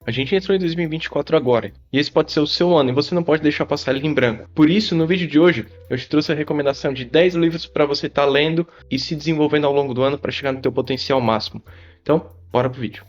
A gente entrou em 2024 agora, e esse pode ser o seu ano, e você não pode deixar passar ele em branco. Por isso, no vídeo de hoje, eu te trouxe a recomendação de 10 livros para você estar lendo e se desenvolvendo ao longo do ano para chegar no teu potencial máximo. Então, bora pro vídeo.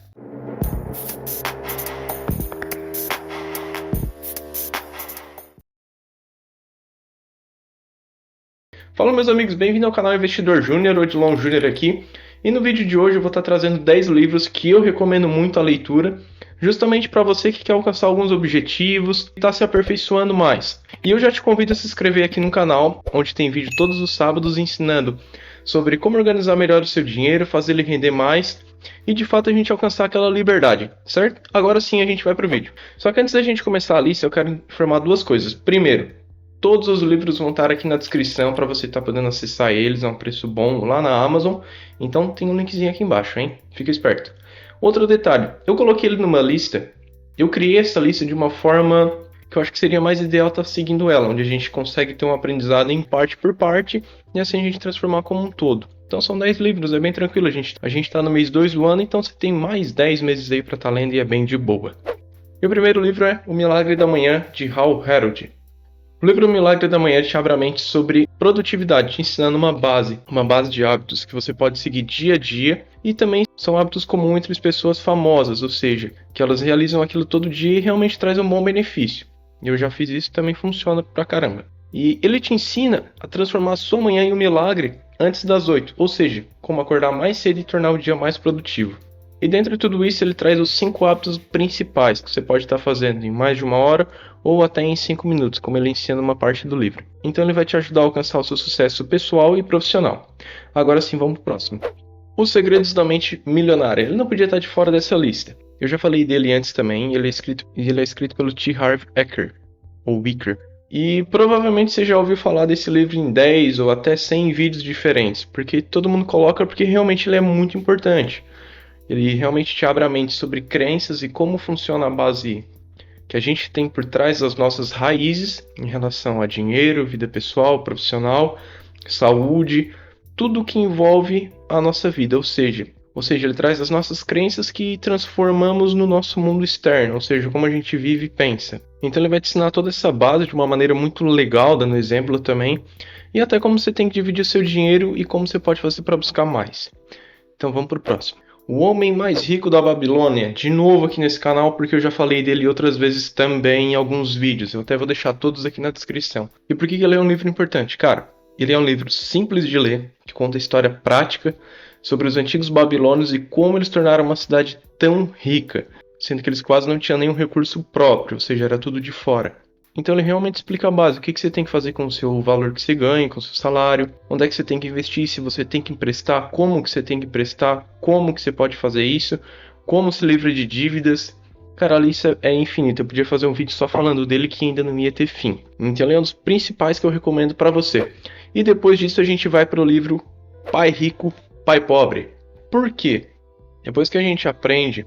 Fala meus amigos, bem-vindo ao canal Investidor Júnior, Odilon Júnior aqui. E no vídeo de hoje eu vou estar trazendo 10 livros que eu recomendo muito a leitura, justamente para você que quer alcançar alguns objetivos e está se aperfeiçoando mais. E eu já te convido a se inscrever aqui no canal, onde tem vídeo todos os sábados ensinando sobre como organizar melhor o seu dinheiro, fazer ele render mais e de fato a gente alcançar aquela liberdade, certo? Agora sim a gente vai para o vídeo. Só que antes da gente começar a lista eu quero informar duas coisas. Primeiro, todos os livros vão estar aqui na descrição para você estar podendo acessar eles a um preço bom lá na Amazon. Então tem um linkzinho aqui embaixo, hein? Fica esperto. Outro detalhe, eu coloquei ele numa lista. Eu criei essa lista de uma forma que eu acho que seria mais ideal estar seguindo ela, onde a gente consegue ter um aprendizado em parte por parte e assim a gente transformar como um todo. Então são 10 livros, é bem tranquilo. A gente está no mês 2 do ano, então você tem mais 10 meses aí para estar lendo e é bem de boa. E o primeiro livro é O Milagre da Manhã, de Hal Herold. O livro Milagre da Manhã te abre a mente sobre produtividade, te ensinando uma base de hábitos que você pode seguir dia a dia e também são hábitos comuns entre as pessoas famosas, ou seja, que elas realizam aquilo todo dia e realmente traz um bom benefício. Eu já fiz isso e também funciona pra caramba. E ele te ensina a transformar a sua manhã em um milagre antes das 8, ou seja, como acordar mais cedo e tornar o dia mais produtivo. E dentro de tudo isso ele traz os 5 hábitos principais que você pode estar fazendo em mais de uma hora ou até em 5 minutos, como ele ensina uma parte do livro. Então ele vai te ajudar a alcançar o seu sucesso pessoal e profissional. Agora sim, vamos pro próximo. Os Segredos da Mente Milionária. Ele não podia estar de fora dessa lista. Eu já falei dele antes também, ele é escrito pelo T. Harv Eker, ou Eker. E provavelmente você já ouviu falar desse livro em 10 ou até 100 vídeos diferentes, porque todo mundo coloca porque realmente ele é muito importante. Ele realmente te abre a mente sobre crenças e como funciona a base que a gente tem por trás das nossas raízes em relação a dinheiro, vida pessoal, profissional, saúde, tudo que envolve a nossa vida, ou seja, ele traz as nossas crenças que transformamos no nosso mundo externo, ou seja, como a gente vive e pensa. Então ele vai te ensinar toda essa base de uma maneira muito legal, dando exemplo também, e até como você tem que dividir o seu dinheiro e como você pode fazer para buscar mais. Então vamos para o próximo. O Homem Mais Rico da Babilônia, de novo aqui nesse canal porque eu já falei dele outras vezes também em alguns vídeos, eu até vou deixar todos aqui na descrição. E por que ele é um livro importante? Cara, ele é um livro simples de ler, que conta a história prática sobre os antigos babilônios e como eles tornaram uma cidade tão rica, sendo que eles quase não tinham nenhum recurso próprio, ou seja, era tudo de fora. Então ele realmente explica a base, o que você tem que fazer com o seu valor que você ganha, com o seu salário, onde é que você tem que investir, se você tem que emprestar, como que você tem que emprestar, como que você pode fazer isso, como se livra de dívidas. Cara, a lista é infinita, eu podia fazer um vídeo só falando dele que ainda não ia ter fim. Então ele é um dos principais que eu recomendo para você. E depois disso a gente vai para o livro Pai Rico, Pai Pobre. Por quê? Depois que a gente aprende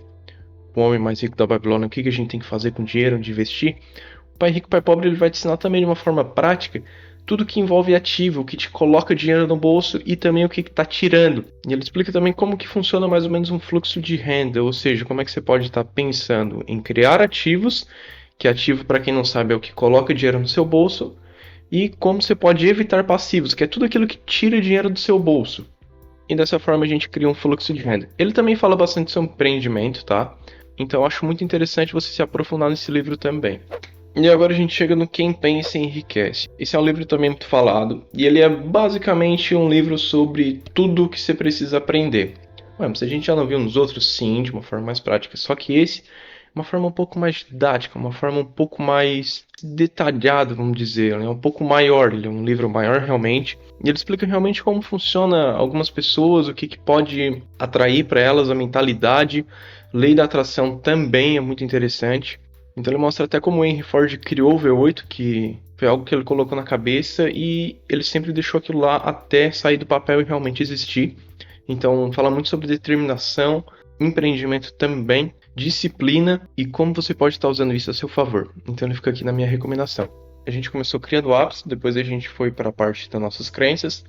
o Homem Mais Rico da Babilônia, o que a gente tem que fazer com o dinheiro, onde investir, o Pai Rico, Pai Pobre ele vai te ensinar também de uma forma prática tudo que envolve ativo, o que te coloca dinheiro no bolso e também o que está tirando. E ele explica também como que funciona mais ou menos um fluxo de renda, ou seja, como é que você pode estar pensando em criar ativos, que ativo para quem não sabe é o que coloca dinheiro no seu bolso, e como você pode evitar passivos, que é tudo aquilo que tira dinheiro do seu bolso. E dessa forma a gente cria um fluxo de renda. Ele também fala bastante sobre empreendimento, tá? Então eu acho muito interessante você se aprofundar nesse livro também. E agora a gente chega no Quem Pensa Enriquece. Esse é um livro também muito falado, e ele é basicamente um livro sobre tudo o que você precisa aprender. Ué, mas a gente já não viu nos outros? Sim, de uma forma mais prática. Só que esse é uma forma um pouco mais didática, uma forma um pouco mais detalhada, vamos dizer. Ele é um pouco maior, ele é um livro maior realmente. E ele explica realmente como funciona algumas pessoas, o que pode atrair para elas, a mentalidade. Lei da atração também é muito interessante. Então ele mostra até como o Henry Ford criou o V8, que foi algo que ele colocou na cabeça e ele sempre deixou aquilo lá até sair do papel e realmente existir. Então fala muito sobre determinação, empreendimento também, disciplina e como você pode estar usando isso a seu favor. Então ele fica aqui na minha recomendação. A gente começou criando hábitos, depois a gente foi para a parte das nossas crenças,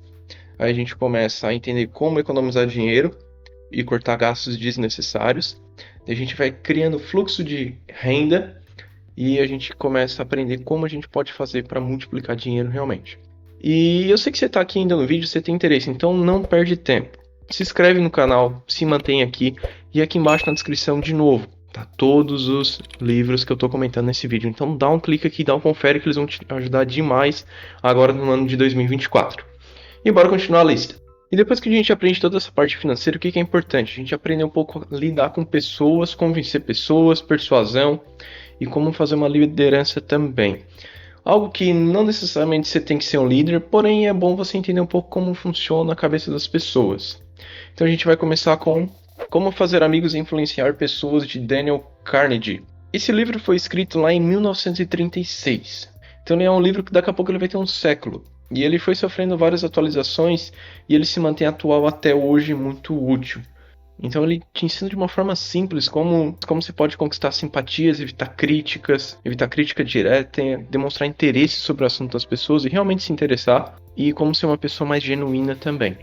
aí a gente começa a entender como economizar dinheiro e cortar gastos desnecessários. A gente vai criando fluxo de renda e a gente começa a aprender como a gente pode fazer para multiplicar dinheiro realmente. E eu sei que você está aqui ainda no vídeo, você tem interesse, então não perde tempo. Se inscreve no canal, se mantém aqui e aqui embaixo na descrição de novo, tá? Todos os livros que eu estou comentando nesse vídeo. Então dá um clique aqui, dá um confere que eles vão te ajudar demais agora no ano de 2024. E bora continuar a lista. E depois que a gente aprende toda essa parte financeira, o que é importante? A gente aprender um pouco a lidar com pessoas, convencer pessoas, persuasão e como fazer uma liderança também. Algo que não necessariamente você tem que ser um líder, porém é bom você entender um pouco como funciona a cabeça das pessoas. Então a gente vai começar com Como Fazer Amigos e Influenciar Pessoas, de Daniel Carnegie. Esse livro foi escrito lá em 1936. Então ele é um livro que daqui a pouco ele vai ter um século. E ele foi sofrendo várias atualizações e ele se mantém atual até hoje, muito útil. Então ele te ensina de uma forma simples como você pode conquistar simpatias, evitar crítica direta, demonstrar interesse sobre o assunto das pessoas e realmente se interessar, e como ser uma pessoa mais genuína também.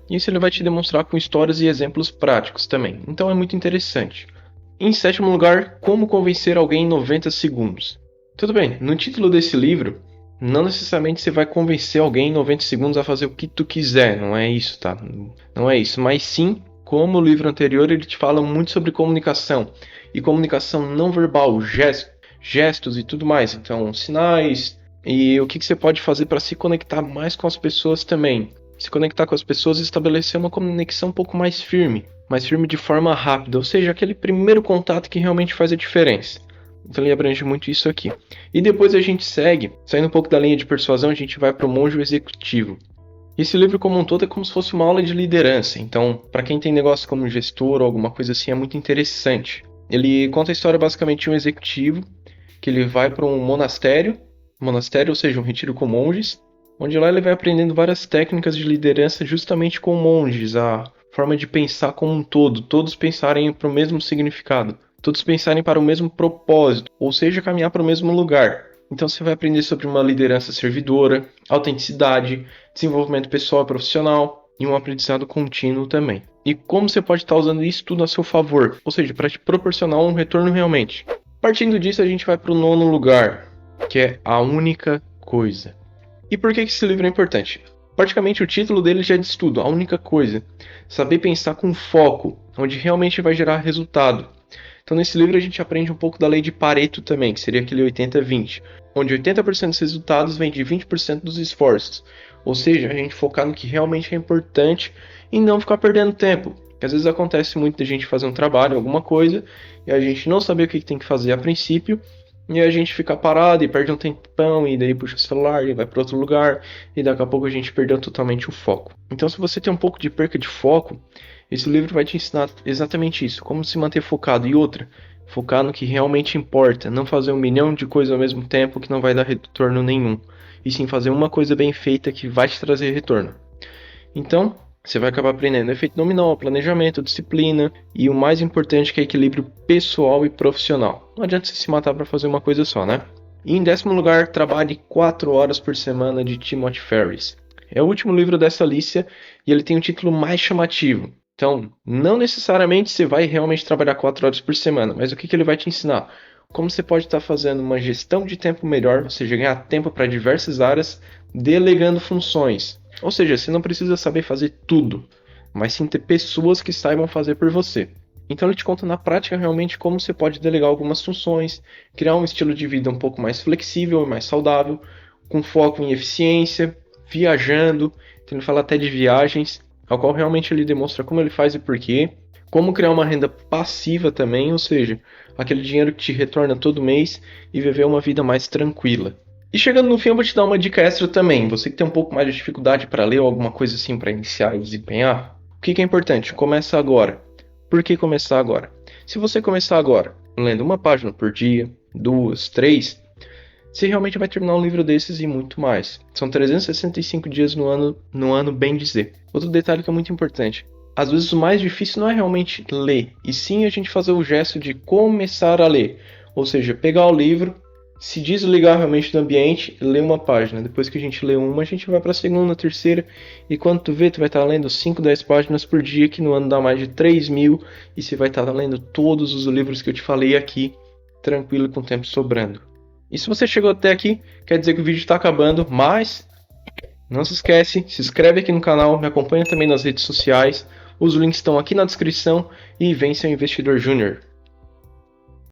Isso ele vai te demonstrar com histórias e exemplos práticos também, então é muito interessante. Em sétimo lugar, Como Convencer Alguém em 90 Segundos. Tudo bem, no título desse livro, não necessariamente você vai convencer alguém em 90 segundos a fazer o que tu quiser, não é isso, tá? Não é isso, mas sim, como o livro anterior, ele te fala muito sobre comunicação, e comunicação não verbal, gestos e tudo mais, então sinais, e o que você pode fazer para se conectar mais com as pessoas também. Se conectar com as pessoas e estabelecer uma conexão um pouco mais firme de forma rápida, ou seja, aquele primeiro contato que realmente faz a diferença. Então ele abrange muito isso aqui. E depois a gente segue, saindo um pouco da linha de persuasão, a gente vai para o Monge Executivo. Esse livro como um todo é como se fosse uma aula de liderança, então para quem tem negócio como gestor ou alguma coisa assim é muito interessante. Ele conta a história basicamente de um executivo que ele vai para um monastério, ou seja, um retiro com monges, onde lá ele vai aprendendo várias técnicas de liderança justamente com monges, a forma de pensar como um todo, todos pensarem para o mesmo significado, todos pensarem para o mesmo propósito, ou seja, caminhar para o mesmo lugar. Então você vai aprender sobre uma liderança servidora, autenticidade, desenvolvimento pessoal e profissional e um aprendizado contínuo também. E como você pode estar usando isso tudo a seu favor, ou seja, para te proporcionar um retorno realmente. Partindo disso, a gente vai para o nono lugar, que é A Única Coisa. E por que esse livro é importante? Praticamente o título dele já diz tudo, A Única Coisa. Saber pensar com foco, onde realmente vai gerar resultado. Então nesse livro a gente aprende um pouco da lei de Pareto também, que seria aquele 80-20, onde 80% dos resultados vem de 20% dos esforços. Ou seja, a gente focar no que realmente é importante e não ficar perdendo tempo. Porque às vezes acontece muito de a gente fazer um trabalho, alguma coisa, e a gente não saber o que tem que fazer a princípio, e a gente fica parado e perde um tempão, e daí puxa o celular e vai para outro lugar, e daqui a pouco a gente perdeu totalmente o foco. Então se você tem um pouco de perca de foco, esse livro vai te ensinar exatamente isso, como se manter focado. E outra, focar no que realmente importa, não fazer 1 milhão de coisas ao mesmo tempo que não vai dar retorno nenhum, e sim fazer uma coisa bem feita que vai te trazer retorno. Então, você vai acabar aprendendo efeito nominal, planejamento, disciplina e o mais importante que é equilíbrio pessoal e profissional. Não adianta você se matar para fazer uma coisa só, né? E em 10º lugar, Trabalhe 4 horas por semana, de Timothy Ferriss. É o último livro dessa lista e ele tem um título mais chamativo. Então, não necessariamente você vai realmente trabalhar 4 horas por semana, mas o que ele vai te ensinar? Como você pode estar fazendo uma gestão de tempo melhor, ou seja, ganhar tempo para diversas áreas, delegando funções. Ou seja, você não precisa saber fazer tudo, mas sim ter pessoas que saibam fazer por você. Então ele te conta na prática realmente como você pode delegar algumas funções, criar um estilo de vida um pouco mais flexível e mais saudável, com foco em eficiência, viajando, então ele fala até de viagens, ao qual realmente ele demonstra como ele faz e porquê, como criar uma renda passiva também, ou seja, aquele dinheiro que te retorna todo mês e viver uma vida mais tranquila. E chegando no fim eu vou te dar uma dica extra também, você que tem um pouco mais de dificuldade para ler ou alguma coisa assim para iniciar e desempenhar, o que é importante? Começa agora. Por que começar agora? Se você começar agora, lendo uma página por dia, 2, 3, você realmente vai terminar um livro desses e muito mais. São 365 dias no ano bem dizer. Outro detalhe que é muito importante, às vezes o mais difícil não é realmente ler, e sim a gente fazer o gesto de começar a ler. Ou seja, pegar o livro, se desligar realmente do ambiente, ler uma página. Depois que a gente lê uma, a gente vai para a segunda, terceira, e quando tu vê, tu vai estar lendo 5, 10 páginas por dia, que no ano dá mais de 3.000, e você vai estar lendo todos os livros que eu te falei aqui, tranquilo, com o tempo sobrando. E se você chegou até aqui, quer dizer que o vídeo está acabando, mas não se esquece, se inscreve aqui no canal, me acompanha também nas redes sociais, os links estão aqui na descrição, e vem ser um investidor júnior.